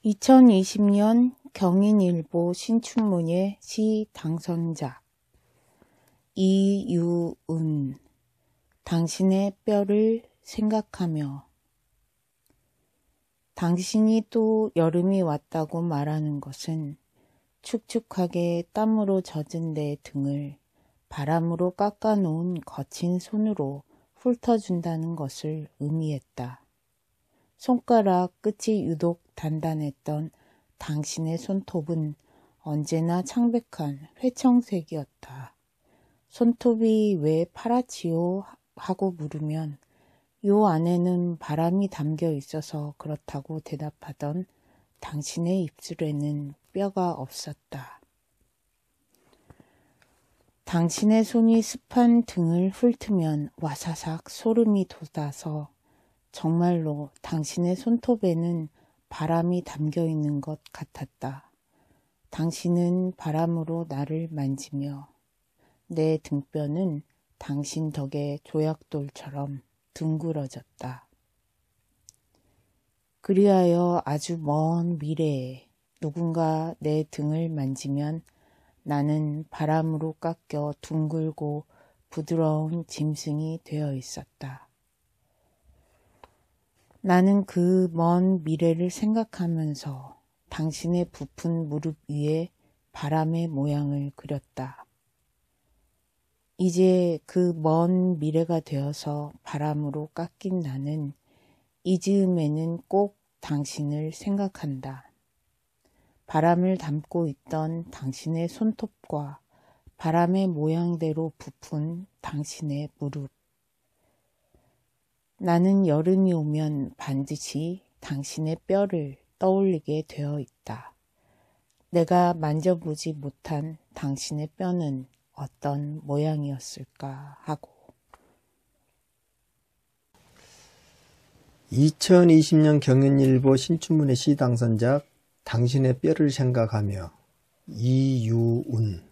2020년 경인일보 신춘문예 시 당선자 이유은. 당신의 뼈를 생각하며. 당신이 또 여름이 왔다고 말하는 것은 축축하게 땀으로 젖은 내 등을 바람으로 깎아놓은 거친 손으로 훑어준다는 것을 의미했다. 손가락 끝이 유독 단단했던 당신의 손톱은 언제나 창백한 회청색이었다. 손톱이 왜 파랗지요? 하고 물으면 요 안에는 바람이 담겨 있어서 그렇다고 대답하던 당신의 입술에는 뼈가 없었다. 당신의 손이 습한 등을 훑으면 와사삭 소름이 돋아서 정말로 당신의 손톱에는 바람이 담겨 있는 것 같았다. 당신은 바람으로 나를 만지며 내 등뼈는 당신 덕에 조약돌처럼 둥그러졌다. 그리하여 아주 먼 미래에 누군가 내 등을 만지면 나는 바람으로 깎여 둥글고 부드러운 짐승이 되어 있었다. 나는 그 먼 미래를 생각하면서 당신의 부푼 무릎 위에 바람의 모양을 그렸다. 이제 그 먼 미래가 되어서 바람으로 깎인 나는 이 즈음에는 꼭 당신을 생각한다. 바람을 담고 있던 당신의 손톱과 바람의 모양대로 부푼 당신의 무릎. 나는 여름이 오면 반드시 당신의 뼈를 떠올리게 되어 있다. 내가 만져보지 못한 당신의 뼈는 어떤 모양이었을까 하고. 2020년 경인일보 신춘문예 시 당선자 당신의 뼈를 생각하며 이유은.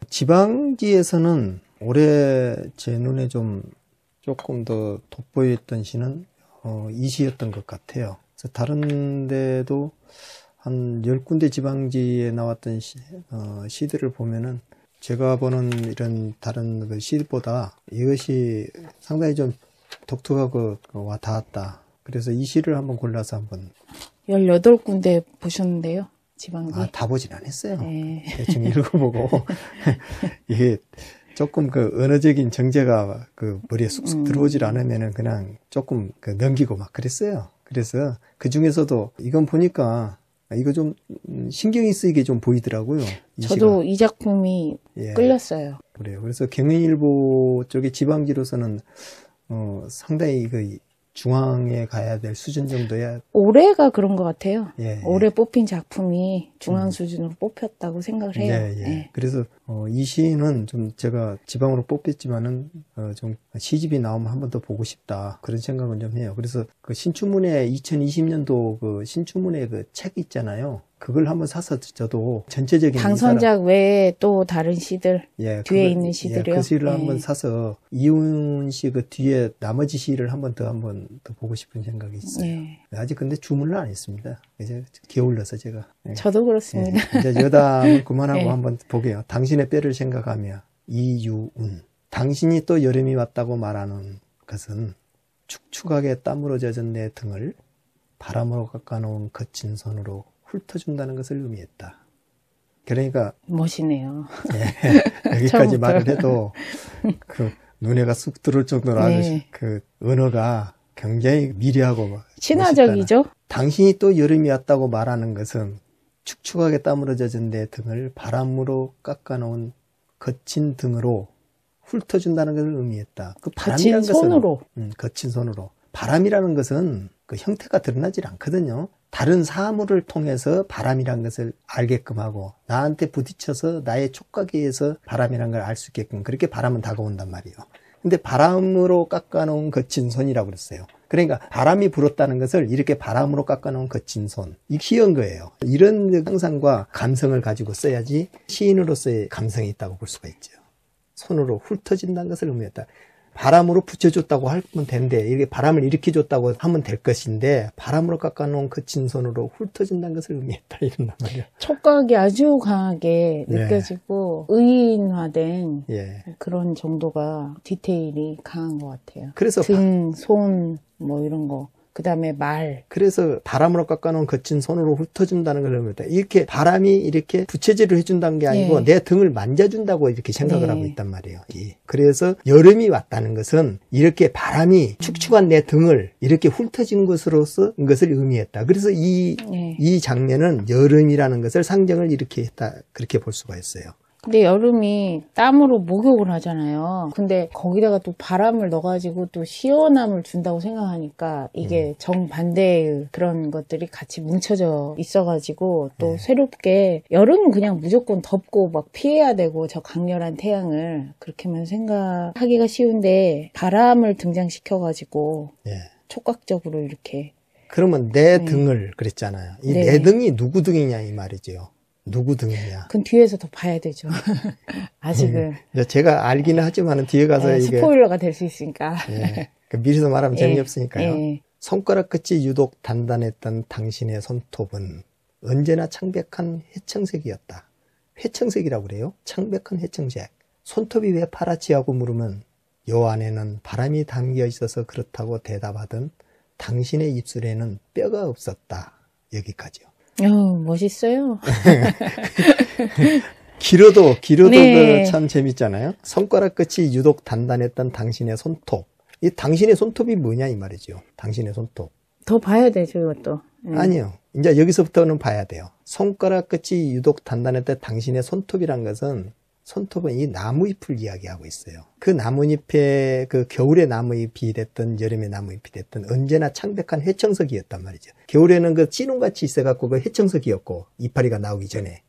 지방지에서는 올해 제 눈에 조금 더 돋보였던 시는 이 시였던 것 같아요. 그래서 다른 데도 한 10군데 지방지에 나왔던 시들을 보면은 제가 보는 이런 다른 그 시보다 이것이 상당히 좀 독특하고 와 닿았다. 그래서 이 시를 한번 골라서 한번. 18군데 보셨는데요, 지방지? 다 보진 않았어요. 네. 대충 읽어보고. 이게 조금 그 언어적인 정제가 그 머리에 쑥쑥 들어오질 않으면은 그냥 조금 그 넘기고 막 그랬어요. 그래서 그 중에서도 이건 보니까 이거 좀 신경이 쓰이게 좀 보이더라고요. 저도 이 작품이 끌렸어요. 그래요. 그래서 경인일보 쪽의 지방지로서는 상당히 그 중앙에 가야 될 수준 정도야. 올해가 그런 것 같아요. 예. 올해 뽑힌 작품이 중앙 수준으로 뽑혔다고 생각을 해요. 예. 그래서 이 시는 좀 제가 지방으로 뽑혔지만은 좀 시집이 나오면 한 번 더 보고 싶다 그런 생각은 좀 해요. 그래서 그 신춘문예 2020년도 그 신춘문예 그 책 있잖아요. 그걸 한번 사서 저도 전체적인 당선작 외에 또 다른 시들 뒤에 있는 시들이요. 그 시를 한번 사서 이윤 씨 그 뒤에 나머지 시를 한번 더 보고 싶은 생각이 있어요. 아직 근데 주문을 안 했습니다. 이제 게을러서 제가. 저도 그렇습니다. 이제 여담을 그만하고 한번 보게요. 당신의 뼈를 생각하며 이유은. 당신이 또 여름이 왔다고 말하는 것은 축축하게 땀으로 젖은 내 등을 바람으로 깎아놓은 거친 손으로 훑어준다는 것을 의미했다. 그러니까 멋이네요. 여기까지 말을 해도 그 눈에가 쑥 들어올 정도로 아주 그 언어가 굉장히 미리하고 친화적이죠. 멋있다는. 당신이 또 여름이 왔다고 말하는 것은 축축하게 땀으로 젖은 내 등을 바람으로 깎아놓은 거친 등으로 훑어준다는 것을 의미했다. 그 바람이라는 거친 손으로. 거친 손으로. 바람이라는 것은 그 형태가 드러나질 않거든요. 다른 사물을 통해서 바람이란 것을 알게끔 하고 나한테 부딪혀서 나의 촉각에 의해서 바람이란 걸 알 수 있게끔 그렇게 바람은 다가온단 말이에요. 근데 바람으로 깎아놓은 거친 손이라고 그랬어요. 그러니까 바람이 불었다는 것을 이렇게 바람으로 깎아놓은 거친 손, 이 희한 거예요. 이런 상상과 감성을 가지고 써야지 시인으로서의 감성이 있다고 볼 수가 있죠. 손으로 훑어진다는 것을 의미했다. 바람으로 붙여줬다고 하면 된대. 이렇게 바람을 일으켜줬다고 하면 될 것인데 바람으로 깎아놓은 거친 손으로 훑어준다는 것을 의미했다 이런단 말이야. 촉각이 아주 강하게 네. 느껴지고 의인화된 예. 그런 정도가 디테일이 강한 것 같아요. 그래서 등, 손, 뭐 이런 거. 그 다음에 말. 그래서 바람으로 깎아놓은 거친 손으로 훑어준다는 걸 의미했다. 이렇게 바람이 이렇게 부채질을 해준다는 게 아니고 예. 내 등을 만져준다고 이렇게 생각을 네. 하고 있단 말이에요. 예. 그래서 여름이 왔다는 것은 이렇게 바람이 축축한 내 등을 이렇게 훑어준 것으로서 것을 의미했다. 그래서 이 장면은 여름이라는 것을 상정을 이렇게 했다. 그렇게 볼 수가 있어요. 근데 여름이 땀으로 목욕을 하잖아요. 근데 거기다가 또 바람을 넣어가지고 또 시원함을 준다고 생각하니까 이게 정반대의 그런 것들이 같이 뭉쳐져 있어가지고 또 새롭게 여름은 그냥 무조건 덥고 막 피해야 되고 저 강렬한 태양을 그렇게만 생각하기가 쉬운데 바람을 등장시켜가지고 예. 촉각적으로 이렇게 그러면 내 등을 그랬잖아요. 이 네. 내 등이 누구 등이냐 이 말이죠. 누구 등이냐. 그건 뒤에서 더 봐야 되죠. 아직은. 제가 알기는 하지만 뒤에 가서 이게 스포일러가 될 수 있으니까. 예, 미리서 말하면 재미없으니까요. 예. 손가락 끝이 유독 단단했던 당신의 손톱은 언제나 창백한 회청색이었다. 회청색이라고 그래요? 창백한 회청색. 손톱이 왜 파랗지 하고 물으면 요 안에는 바람이 담겨 있어서 그렇다고 대답하던 당신의 입술에는 뼈가 없었다. 여기까지요. 멋있어요. 길어도 네. 참 재밌잖아요. 손가락 끝이 유독 단단했던 당신의 손톱. 이 당신의 손톱이 뭐냐 이 말이죠. 당신의 손톱. 더 봐야 되죠, 이것도. 아니요. 이제 여기서부터는 봐야 돼요. 손가락 끝이 유독 단단했던 당신의 손톱이란 것은 손톱은 이 나무잎을 이야기하고 있어요. 그 나무잎에 그 겨울의 나무잎이 됐든 여름의 나무잎이 됐든 언제나 창백한 회청석이었단 말이죠. 겨울에는 그 찌눈같이 있어갖고 그 회청석이었고 이파리가 나오기 전에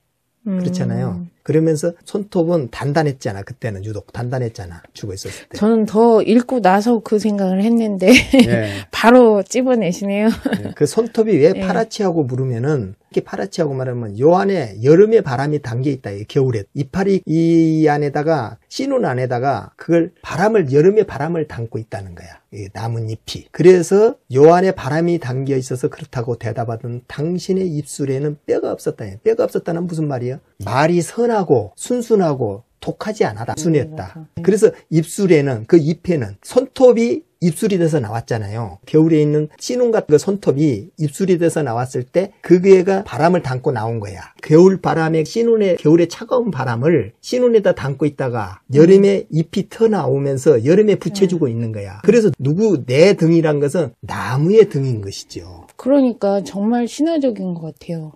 그렇잖아요. 그러면서 손톱은 단단했잖아. 그때는 유독 단단했잖아. 죽어 있었을 때. 저는 더 읽고 나서 그 생각을 했는데 네. 바로 찝어내시네요. 네. 그 손톱이 왜 파랗지 하고 물으면은 이렇게 파랗지 하고 말하면 요 안에 여름의 바람이 담겨 있다. 겨울에 이파리 이 안에다가 씨눈 안에다가 그걸 여름의 바람을 담고 있다는 거야. 이 나뭇잎이. 그래서 요 안에 바람이 담겨 있어서 그렇다고 대답하던 당신의 입술에는 뼈가 없었다. 뼈가 없었다는 무슨 말이야? 말이 선하고 순순하고 독하지 않았다. 순했다. 그래서 입술에는 그 잎에는 손톱이 입술이 돼서 나왔잖아요. 겨울에 있는 씨눈 같은 그 손톱이 입술이 돼서 나왔을 때 그게가 바람을 담고 나온 거야. 겨울 바람에 씨눈에 겨울에 차가운 바람을 씨눈에다 담고 있다가 여름에 잎이 터 나오면서 여름에 붙여주고 있는 거야. 그래서 내 등이란 것은 나무의 등인 것이죠. 그러니까 정말 신화적인 것 같아요.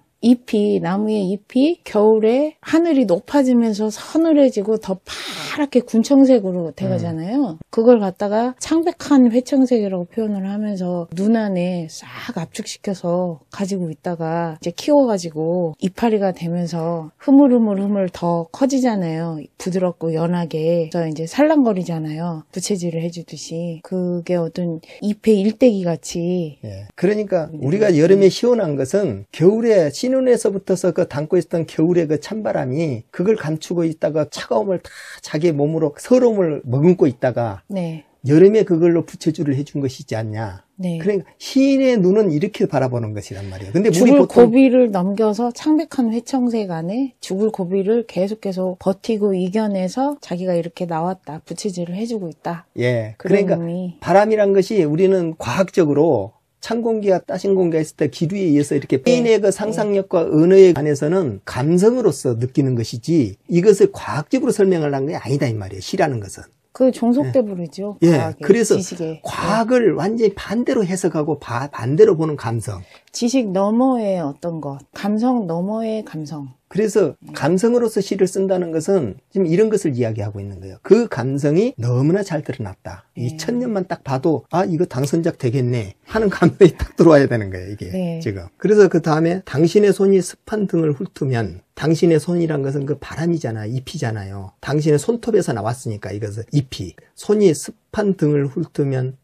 나무의 잎이 겨울에 하늘이 높아지면서 서늘해지고 더 파랗게 군청색으로 돼가잖아요. 그걸 갖다가 창백한 회청색이라고 표현을 하면서 눈 안에 싹 압축시켜서 가지고 있다가 이제 키워가지고 이파리가 되면서 흐물흐물 더 커지잖아요. 부드럽고 연하게. 그래서 이제 살랑거리잖아요. 부채질을 해주듯이. 그게 어떤 잎의 일대기 같이. 예. 그러니까 우리가 여름에 시원한 것은 겨울에 씨눈에서부터서 그 담고 있었던 겨울의 그 찬바람이 그걸 감추고 있다가 차가움을 다 자기의 몸으로 서러움을 머금고 있다가 네. 여름에 그걸로 부채질을 해준 것이지 않냐. 네. 그러니까 시인의 눈은 이렇게 바라보는 것이란 말이에요. 근데 우리 죽을 보통 고비를 넘겨서 창백한 회청색 안에 죽을 고비를 계속 버티고 이겨내서 자기가 이렇게 나왔다. 부채질을 해주고 있다. 예. 그런 그러니까 의미. 바람이란 것이 우리는 과학적으로 찬 공기와 따신 공기가 있을 때 기류에 의해서 이렇게 시인의 그 상상력과 언어에 관해서는 감성으로서 느끼는 것이지 이것을 과학적으로 설명하려는 게 아니다 이 말이에요. 시라는 것은. 그 종속대 부르죠. 예. 과학의, 그래서 지식의. 과학을 완전히 반대로 해석하고 반대로 보는 감성. 지식 너머의 어떤 것, 감성 너머의 감성. 그래서 감성으로서 시를 쓴다는 것은 지금 이런 것을 이야기하고 있는 거예요. 그 감성이 너무나 잘 드러났다. 이 천년만 딱 봐도 이거 당선작 되겠네 하는 감성이 딱 들어와야 되는 거예요. 이게 지금. 그래서 그 다음에 당신의 손이 습한 등을 훑으면 당신의 손이란 것은 그 바람이잖아요. 잎이잖아요. 당신의 손톱에서 나왔으니까 이것은 잎이. 손이 습한 등을 훑으면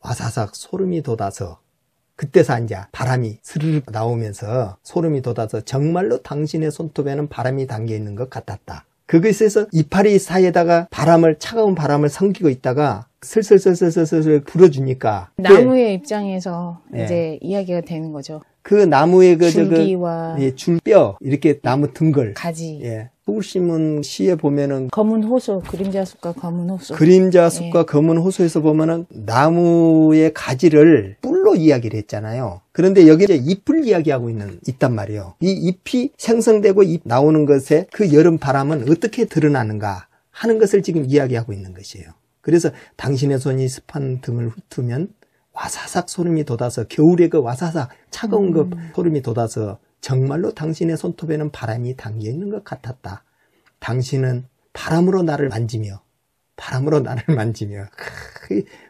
와사삭 소름이 돋아서 그때서 이제 바람이 스르르 나오면서 소름이 돋아서 정말로 당신의 손톱에는 바람이 담겨 있는 것 같았다. 그것에서 이파리 사이에다가 차가운 바람을 삼키고 있다가 슬슬슬슬슬슬 불어주니까 나무의 입장에서 예. 이제 이야기가 되는 거죠. 그 나무의 줄기와 줄뼈 이렇게 나무 등걸 가지. 예. 서울신문 시에 보면은 검은 호수, 그림자 숲과 검은 호수. 그림자 숲과 검은 호수에서 보면은 나무의 가지를 뿔로 이야기를 했잖아요. 그런데 여기 이제 잎을 이야기하고 있단 말이에요. 이 잎이 생성되고 잎 나오는 것에 그 여름 바람은 어떻게 드러나는가 하는 것을 지금 이야기하고 있는 것이에요. 그래서 당신의 손이 습한 등을 훑으면 와사삭 소름이 돋아서 겨울에 그 와사삭 차가운 그 소름이 돋아서 정말로 당신의 손톱에는 바람이 담겨 있는 것 같았다. 당신은 바람으로 나를 만지며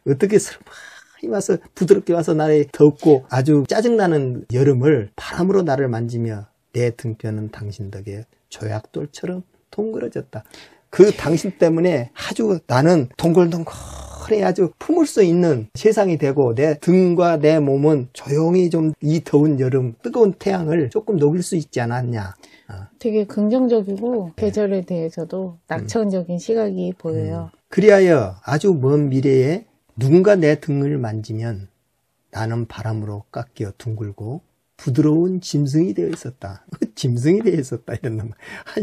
어떻게 스르마이 와서 부드럽게 와서 나의 덥고 아주 짜증나는 여름을 바람으로 나를 만지며 내 등뼈는 당신 덕에 조약돌처럼 동그러졌다. 그 당신 때문에 아주 나는 동글동글해 아주 품을 수 있는 세상이 되고 내 등과 내 몸은 조용히 좀 이 더운 여름 뜨거운 태양을 조금 녹일 수 있지 않았냐. 되게 긍정적이고 계절에 대해서도 낙천적인 시각이 보여요. 그리하여 아주 먼 미래에 누군가 내 등을 만지면 나는 바람으로 깎여 둥글고 부드러운 짐승이 되어 있었다. 짐승이 되어 있었다. 이런 놈.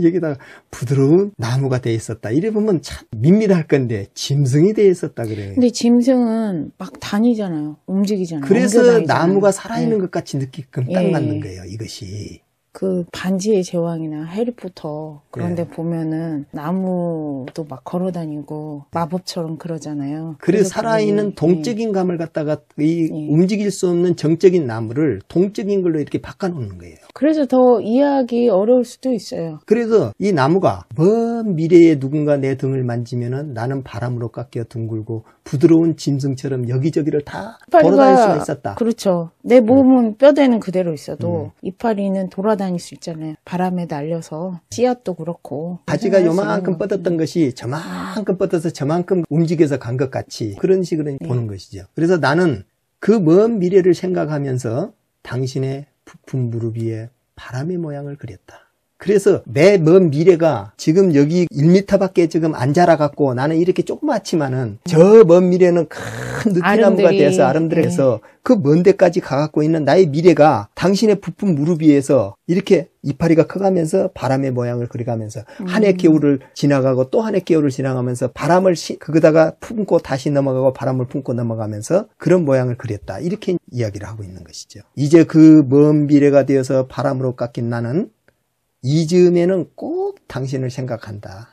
여기다가 부드러운 나무가 되어 있었다. 이래 보면 참 민밀할 건데 짐승이 되어 있었다 그래요. 근데 짐승은 막 다니잖아요. 움직이잖아요. 그래서 옮겨다니잖아요. 나무가 살아있는 네. 것 같이 느끼게끔 딱 예. 맞는 거예요. 이것이. 그 반지의 제왕이나 해리포터 그런 데 예. 보면은 나무도 막 걸어다니고 마법처럼 그러잖아요. 그래서 살아있는 동적인 감을 갖다가 이 움직일 수 없는 정적인 나무를 동적인 걸로 이렇게 바꿔놓는 거예요. 그래서 더 이해하기 어려울 수도 있어요. 그래서 이 나무가 먼 미래에 누군가 내 등을 만지면은 나는 바람으로 깎여 둥글고 부드러운 짐승처럼 여기저기를 다 돌아다닐 수가 있었다. 그렇죠. 내 몸은 뼈대는 그대로 있어도 이파리는 돌아다닐 수 있잖아요. 바람에 날려서 씨앗도 그렇고. 가지가 요만큼 뻗었던 것이 저만큼 뻗어서 저만큼 움직여서 간 것 같이 그런 식으로 보는 것이죠. 그래서 나는 그 먼 미래를 생각하면서 당신의 부푼 무릎 위에 바람의 모양을 그렸다. 그래서 내 먼 미래가 지금 여기 1m밖에 지금 안 자라갖고 나는 이렇게 조그맣지만은 저 먼 미래는 큰 느티나무가 돼서 아름드려서 그 먼 데까지 가갖고 있는 나의 미래가 당신의 부푼 무릎 위에서 이렇게 이파리가 커가면서 바람의 모양을 그려가면서 한 해 겨울을 지나가고 또 한 해 겨울을 지나가면서 바람을 그거다가 품고 다시 넘어가고 바람을 품고 넘어가면서 그런 모양을 그렸다. 이렇게 이야기를 하고 있는 것이죠. 이제 그 먼 미래가 되어서 바람으로 깎인 나는 이 즈음에는 꼭 당신을 생각한다.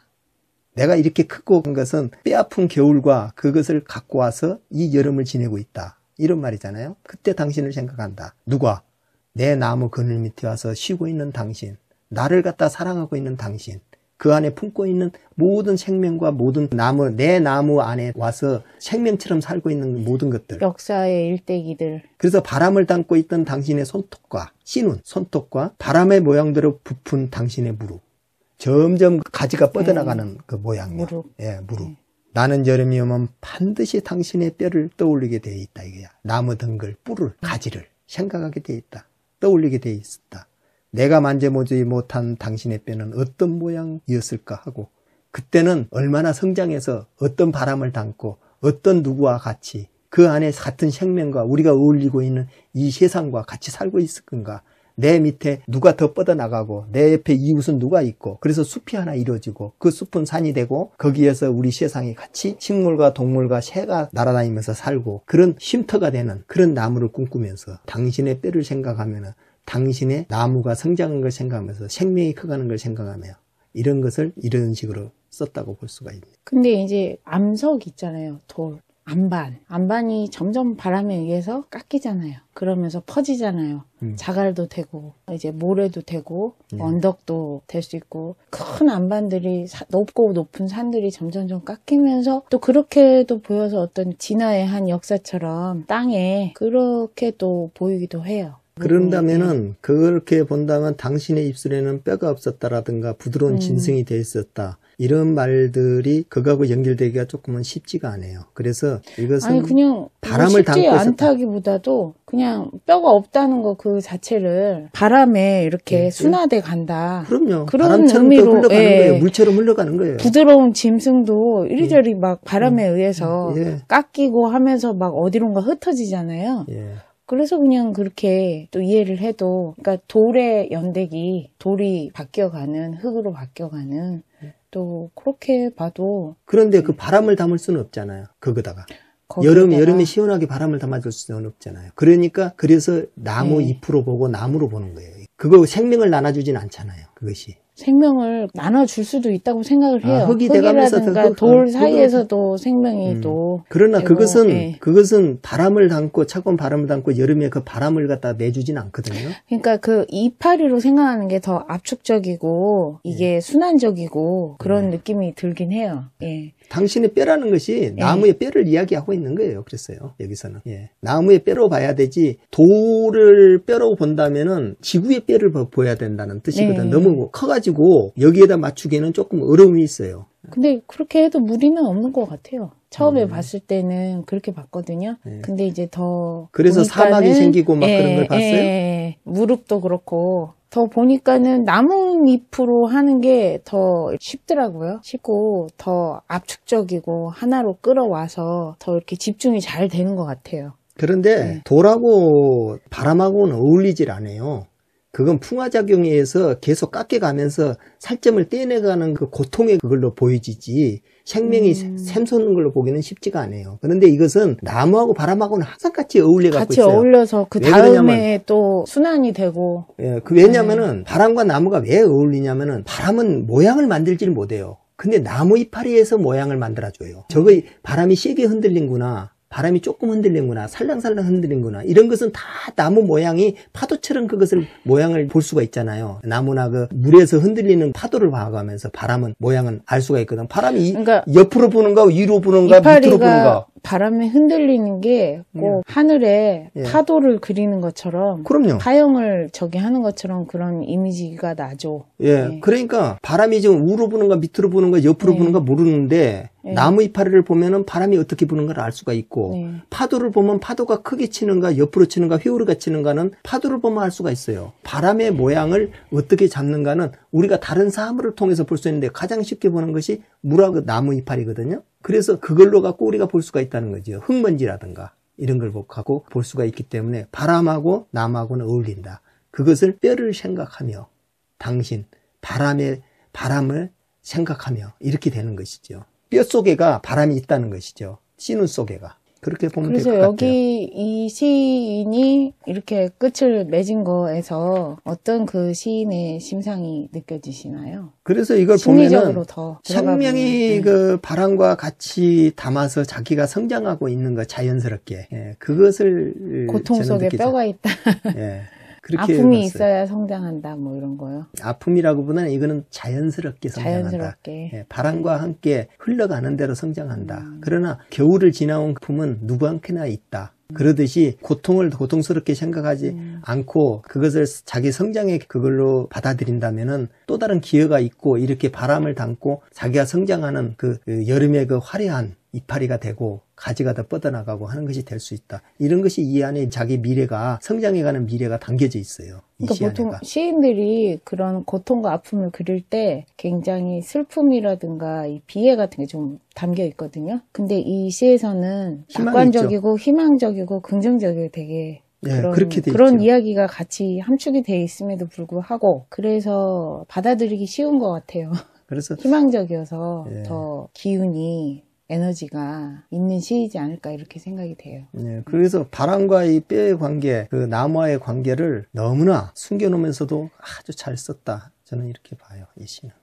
내가 이렇게 크고 한 것은 뼈아픈 겨울과 그것을 갖고 와서 이 여름을 지내고 있다. 이런 말이잖아요. 그때 당신을 생각한다. 누가? 내 나무 그늘 밑에 와서 쉬고 있는 당신. 나를 갖다 사랑하고 있는 당신. 그 안에 품고 있는 모든 생명과 모든 나무, 내 나무 안에 와서 생명처럼 살고 있는 모든 것들. 역사의 일대기들. 그래서 바람을 담고 있던 당신의 손톱과 씨눈, 손톱과 바람의 모양대로 부푼 당신의 무릎. 점점 가지가 뻗어나가는 그 모양이요. 무릎. 예, 무릎. 나는 여름이 오면 반드시 당신의 뼈를 떠올리게 되어 있다. 이거야. 나무 덩글, 뿔을, 가지를 생각하게 되어 있다. 떠올리게 되어 있었다. 내가 만져보지 못한 당신의 뼈는 어떤 모양이었을까 하고 그때는 얼마나 성장해서 어떤 바람을 담고 어떤 누구와 같이 그 안에 같은 생명과 우리가 어울리고 있는 이 세상과 같이 살고 있을 건가. 내 밑에 누가 더 뻗어나가고 내 옆에 이웃은 누가 있고 그래서 숲이 하나 이루어지고 그 숲은 산이 되고 거기에서 우리 세상이 같이 식물과 동물과 새가 날아다니면서 살고 그런 쉼터가 되는 그런 나무를 꿈꾸면서 당신의 뼈를 생각하면은 당신의 나무가 성장한 걸 생각하면서 생명이 커가는 걸 생각하며 이런 것을 이런 식으로 썼다고 볼 수가 있네요. 근데 이제 암석 있잖아요. 돌. 안반이 점점 바람에 의해서 깎이잖아요. 그러면서 퍼지잖아요. 자갈도 되고 이제 모래도 되고 언덕도 될 수 있고 큰 안반들이 높고 높은 산들이 점점 깎이면서 또 그렇게도 보여서 어떤 진화의 한 역사처럼 땅에 그렇게 또 보이기도 해요. 그런다면은 그렇게 본다면 당신의 입술에는 뼈가 없었다라든가 부드러운 진성이 돼 있었다. 이런 말들이 그거하고 연결되기가 조금은 쉽지가 않아요. 그래서 이것은 아니 그냥 바람을 쉽지 담고 있었다. 않다기보다도 그냥 뼈가 없다는 거 그 자체를 바람에 이렇게 순화돼 간다. 그럼요. 그런 바람처럼 의미로, 또 흘러가는 예. 거예요. 물처럼 흘러가는 거예요. 부드러운 짐승도 이리저리 막 바람에 의해서 예. 깎이고 하면서 막 어디론가 흩어지잖아요. 예. 그래서 그냥 그렇게 또 이해를 해도, 그러니까 돌의 연대기, 돌이 바뀌어가는, 흙으로 바뀌어가는, 또 그렇게 봐도. 그런데 그 바람을 담을 수는 없잖아요. 그거다가. 거기에다가 여름에 시원하게 바람을 담아줄 수는 없잖아요. 그러니까 그래서 나무 네. 잎으로 보고 나무로 보는 거예요. 그거 생명을 나눠주진 않잖아요. 그것이. 생명을 나눠줄 수도 있다고 생각을 해요. 흙이 돼가면서 흙이라든가 돌 사이에서도 생명이 또. 그러나 되고, 그것은 예. 그것은 바람을 담고 차가운 바람을 담고 여름에 그 바람을 갖다 내주진 않거든요. 그러니까 그 이파리로 생각하는 게 더 압축적이고 이게 순환적이고 그런 느낌이 들긴 해요. 예. 당신의 뼈라는 것이 나무의 뼈를 이야기하고 있는 거예요. 그랬어요. 여기서는. 예. 나무의 뼈로 봐야 되지 돌을 뼈로 본다면은 지구의 뼈를 보여야 된다는 뜻이거든. 네. 너무 커가지고 여기에다 맞추기에는 조금 어려움이 있어요. 근데 그렇게 해도 무리는 없는 것 같아요. 처음에 봤을 때는 그렇게 봤거든요. 근데 이제 더 그래서 보니까는, 사막이 생기고 막 그런 걸 봤어요? 예. 무릎도 그렇고 더 보니까는 나뭇잎으로 하는 게 더 쉽더라고요. 쉽고 더 압축적이고 하나로 끌어와서 더 이렇게 집중이 잘 되는 것 같아요. 그런데 돌하고 바람하고는 어울리질 않아요. 그건 풍화작용에 의해서 계속 깎여가면서 살점을 떼내가는 그 고통의 그걸로 보여지지 생명이 샘솟는 걸로 보기는 쉽지가 않아요. 그런데 이것은 나무하고 바람하고는 항상 같이 어울려갖고 같이 있어요. 어울려서 그 왜 다음에 그러냐면, 또 순환이 되고. 예, 왜냐면은 바람과 나무가 왜 어울리냐면은 바람은 모양을 만들지를 못해요. 근데 나무 이파리에서 모양을 만들어줘요. 저거 바람이 세게 흔들린구나. 바람이 조금 흔들린구나, 살랑살랑 흔들린구나, 이런 것은 다 나무 모양이 파도처럼 그것을 모양을 볼 수가 있잖아요. 나무나 그 물에서 흔들리는 파도를 봐가면서 바람은 모양은 알 수가 있거든. 바람이 그러니까 옆으로 부는가, 위로 부는가, 밑으로 부는가. 바람에 흔들리는 게 꼭 하늘에 파도를 그리는 것처럼, 그럼요. 타영을 저기 하는 것처럼 그런 이미지가 나죠. 예, 그러니까 바람이 지금 우로 부는가, 밑으로 부는가, 옆으로 부는가 모르는데 나무 이파리를 보면은 바람이 어떻게 부는가를 알 수가 있고 파도를 보면 파도가 크게 치는가, 옆으로 치는가, 회오리가 치는가는 파도를 보면 알 수가 있어요. 바람의 모양을 어떻게 잡는가는 우리가 다른 사물을 통해서 볼 수 있는데 가장 쉽게 보는 것이 물하고 나무 이파리거든요. 그래서 그걸로 갖고 우리가 볼 수가 있다는 거죠. 흙먼지라든가 이런 걸 갖고 볼 수가 있기 때문에 바람하고 나무하고는 어울린다. 그것을 뼈를 생각하며 당신 바람을 생각하며 이렇게 되는 것이죠. 뼈 속에가 바람이 있다는 것이죠. 씨눈 속에가. 그렇게 보면 될 것 그래서 같아요. 여기 이 시인이 이렇게 끝을 맺은 거에서 어떤 그 시인의 심상이 느껴지시나요? 그래서 이걸 심리적으로 보면은 더 들어가 생명이 보면, 그 바람과 같이 담아서 자기가 성장하고 있는 것 자연스럽게 그것을 고통 저는 속에 느끼죠. 뼈가 있다. 예, 그렇게 아픔이 봤어요. 있어야 성장한다 뭐 이런 거요. 아픔이라고보다는 이거는 자연스럽게 성장한다. 자연스럽게. 예, 바람과 함께 흘러가는 대로 성장한다. 그러나 겨울을 지나온 품은 누구한테나 있다. 그러듯이 고통을 고통스럽게 생각하지 않고 그것을 자기 성장의 그걸로 받아들인다면은 또 다른 기회가 있고 이렇게 바람을 담고 자기가 성장하는 그 여름의 그 화려한 이파리가 되고 가지가 더 뻗어나가고 하는 것이 될 수 있다. 이런 것이 이 안에 자기 미래가 성장해가는 미래가 담겨져 있어요. 이 그러니까 시 보통 안에가. 시인들이 그런 고통과 아픔을 그릴 때 굉장히 슬픔이라든가 이 비애 같은 게 좀 담겨 있거든요. 근데 이 시에서는 희망이 낙관적이고 희망적이고 긍정적이고 되게 예, 그렇게 돼 그런 있죠. 이야기가 같이 함축이 돼 있음에도 불구하고 그래서 받아들이기 쉬운 것 같아요. 그래서 희망적이어서 예. 더 기운이 에너지가 있는 시이지 않을까 이렇게 생각이 돼요. 예, 그래서 바람과 이 뼈의 관계, 그 나무와의 관계를 너무나 숨겨놓으면서도 아주 잘 썼다. 저는 이렇게 봐요, 이 시는.